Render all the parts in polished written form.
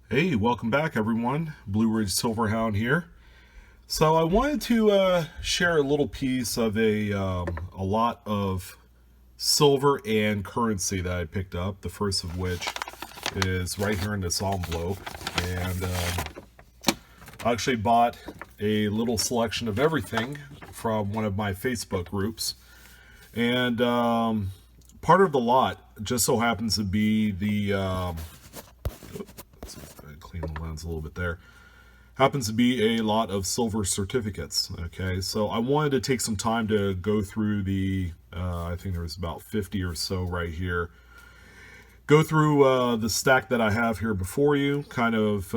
Hey, welcome back everyone. Blue Ridge Silverhound here. So I wanted to share a little piece of a lot of silver and currency that I picked up. The first of which is right here in this envelope, and I actually bought a little selection of everything from one of my Facebook groups, and part of the lot just so happens to be let's clean the lens a little bit there. Happens to be a lot of silver certificates. Okay, so I wanted to take some time to go through I think there was about 50 or so right here. Go through the stack that I have here before you, kind of,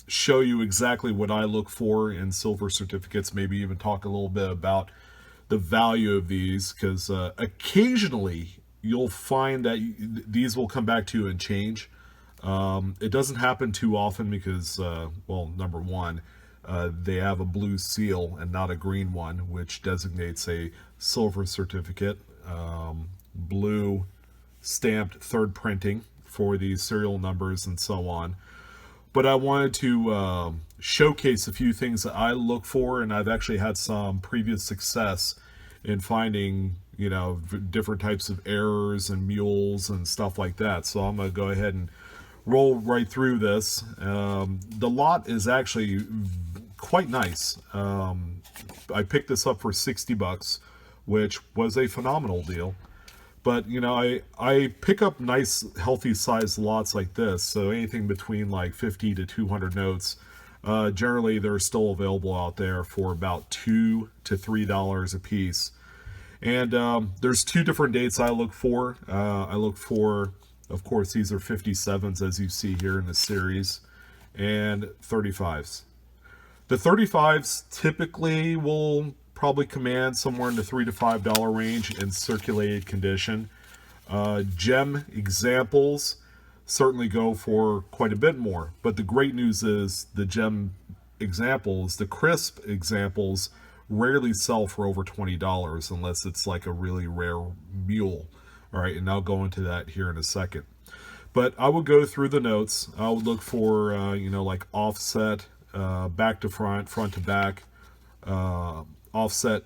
show you exactly what I look for in silver certificates, maybe even talk a little bit about the value of these, because occasionally you'll find that these will come back to you and change. It doesn't happen too often because, well, number one, they have a blue seal and not a green one, which designates a silver certificate. Blue stamped third printing for the serial numbers and so on. But I wanted to showcase a few things that I look for, and I've actually had some previous success in finding, different types of errors and mules and stuff like that. So I'm going to go ahead and roll right through this. The lot is actually quite nice. I picked this up for 60 bucks, which was a phenomenal deal. But I pick up nice healthy sized lots like this, so anything between like 50 to 200 notes. Generally they're still available out there for about $2 to $3 a piece. And there's two different dates I look for. I look for, of course, these are 57s as you see here in the series, and 35s. The 35s typically will probably command somewhere in the $3 to $5 range in circulated condition. Gem examples certainly go for quite a bit more, but the great news is the gem examples, the crisp examples, rarely sell for over $20 unless it's like a really rare mule. All right, and I'll go into that here in a second. But I would go through the notes. I would look for, like offset, back to front, front to back, offset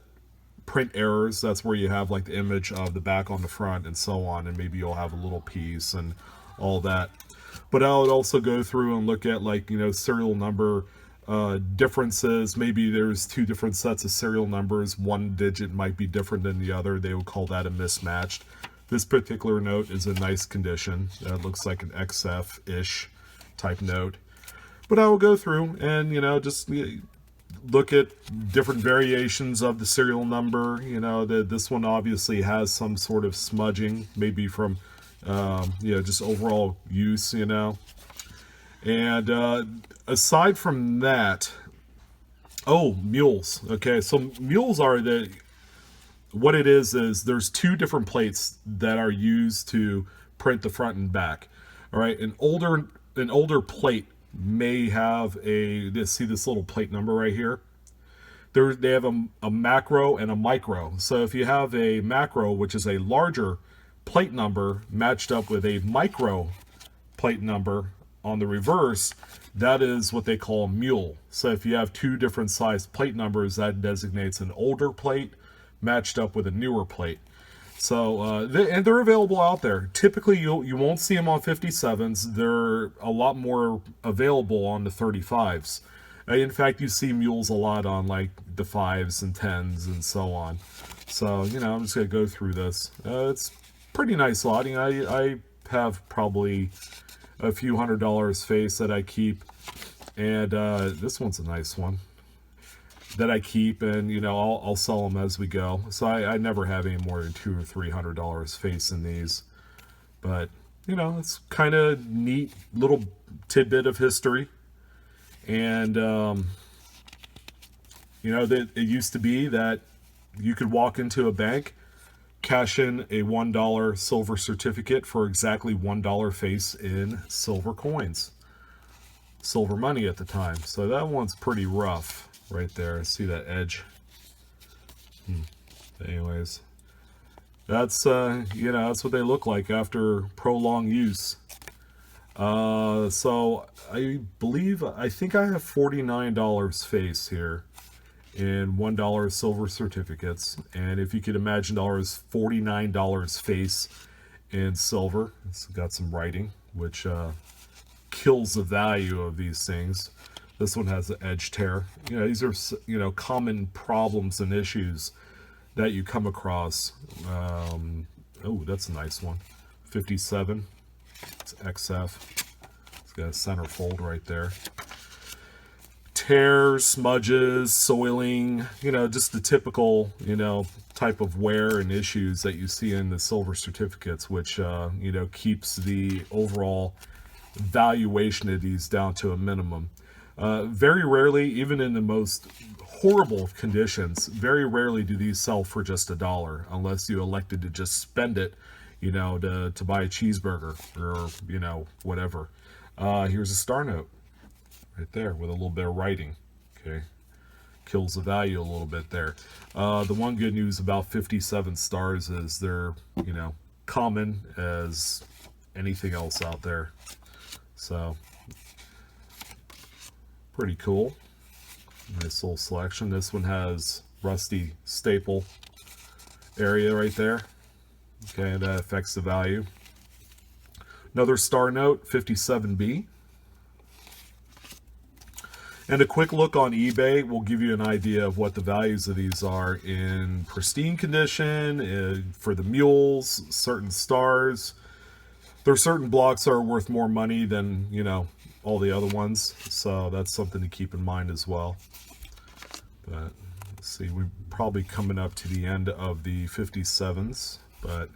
print errors. That's where you have like the image of the back on the front and so on, and maybe you'll have a little piece and all that. But I would also go through and look at like, serial number differences. Maybe there's two different sets of serial numbers. One digit might be different than the other. They would call that a mismatched. This particular note is in nice condition. It looks like an XF-ish type note. But I will go through and, just look at different variations of the serial number. This one obviously has some sort of smudging, maybe from, just overall use, And aside from that, mules. Okay, so mules are what it is there's two different plates that are used to print the front and back. All right, an older plate may have see this little plate number right here. They have a macro and a micro. So if you have a macro, which is a larger plate number matched up with a micro plate number on the reverse, that is what they call a mule. So if you have two different sized plate numbers, that designates an older plate matched up with a newer plate. So and they're available out there. Typically you won't see them on 57s. They're a lot more available on the 35s. In fact, you see mules a lot on like the 5s and 10s and so on. So I'm just gonna go through this. It's pretty nice lot. I have probably a few $100s face that I keep, and this one's a nice one that I keep, and I'll sell them as we go. So I never have any more than $200 or $300 face in these, but it's kind of neat little tidbit of history. And that it used to be that you could walk into a bank, cash in a $1 silver certificate for exactly $1 face in silver coins, silver money at the time. So that one's pretty rough right there. See that edge? Anyways, that's that's what they look like after prolonged use. So I think I have $49 face here in $1 silver certificates. And if you could imagine dollars, $49 face in silver. It's got some writing, which kills the value of these things. This one has an edge tear. These are, common problems and issues that you come across. Oh, that's a nice one. 57. It's XF. It's got a center fold right there. Tears, smudges, soiling, just the typical, type of wear and issues that you see in the silver certificates, which, keeps the overall valuation of these down to a minimum. Very rarely, even in the most horrible conditions, very rarely do these sell for just $1, unless you elected to just spend it, to buy a cheeseburger or, whatever. Here's a star note right there with a little bit of writing. Okay. Kills the value a little bit there. The one good news about 57 stars is they're, common as anything else out there. So, pretty cool. Nice little selection. This one has rusty staple area right there. Okay, that affects the value. Another star note, 57B. And a quick look on eBay will give you an idea of what the values of these are in pristine condition, for the mules, certain stars. There are certain blocks that are worth more money than, all the other ones. So that's something to keep in mind as well. But let's see, we're probably coming up to the end of the 57s. But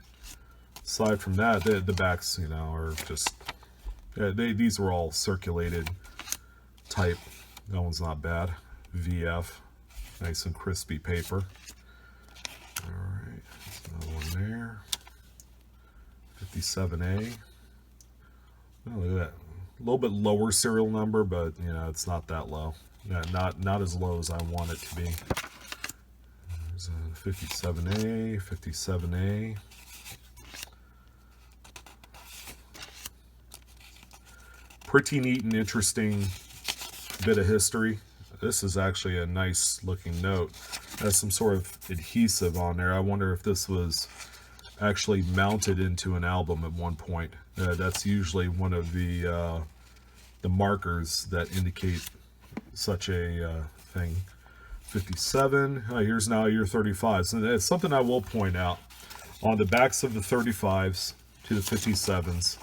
aside from that, the backs, are just, these were all circulated type. That one's not bad. VF, nice and crispy paper. All right, there's another one there. 57A. Oh, look at that. A little bit lower serial number, but it's not that low. Not as low as I want it to be. There's a 57A, 57A. Pretty neat and interesting bit of history. This is actually a nice looking note. It has some sort of adhesive on there. I wonder if this was actually mounted into an album at one point. That's usually one of the markers that indicate such a thing. 57. Here's now your 35s. And it's something I will point out on the backs of the 35s to the 57s.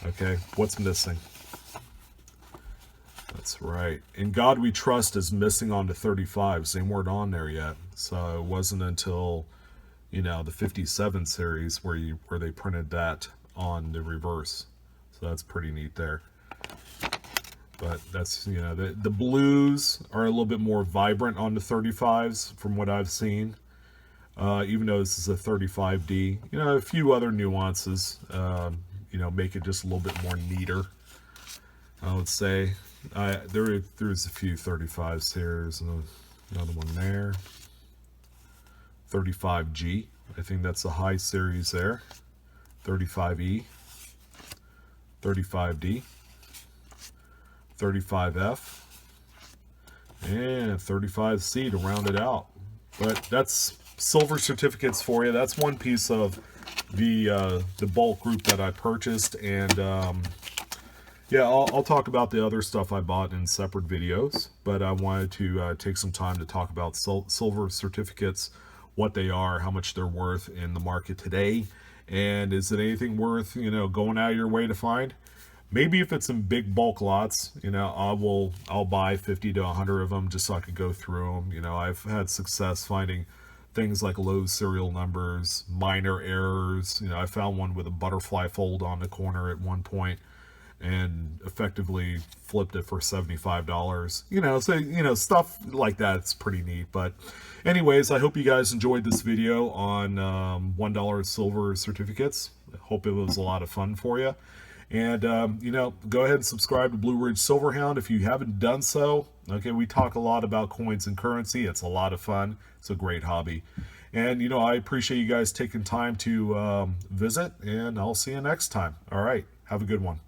Okay, what's missing? That's right. In God We Trust is missing on the 35s. They weren't on there yet. So it wasn't until, the 57 series where they printed that on the reverse. So that's pretty neat there. But that's, the blues are a little bit more vibrant on the 35s from what I've seen. Even though this is a 35D. A few other nuances, make it just a little bit more neater, I would say. There's a few 35s here. There's another one there. 35G. I think that's the high series there. 35E. 35D. 35F. And 35C to round it out. But that's silver certificates for you. That's one piece of the bulk group that I purchased. And yeah, I'll talk about the other stuff I bought in separate videos, but I wanted to take some time to talk about silver certificates, what they are, how much they're worth in the market today, and is it anything worth, going out of your way to find? Maybe if it's in big bulk lots, I'll buy 50 to 100 of them just so I could go through them. I've had success finding things like low serial numbers, minor errors. I found one with a butterfly fold on the corner at one point, and effectively flipped it for $75. So, stuff like that, it's pretty neat. But anyways, I hope you guys enjoyed this video on $1 silver certificates. I hope it was a lot of fun for you. And, go ahead and subscribe to Blue Ridge Silverhound if you haven't done so. Okay, we talk a lot about coins and currency. It's a lot of fun. It's a great hobby. And, I appreciate you guys taking time to visit, and I'll see you next time. All right, have a good one.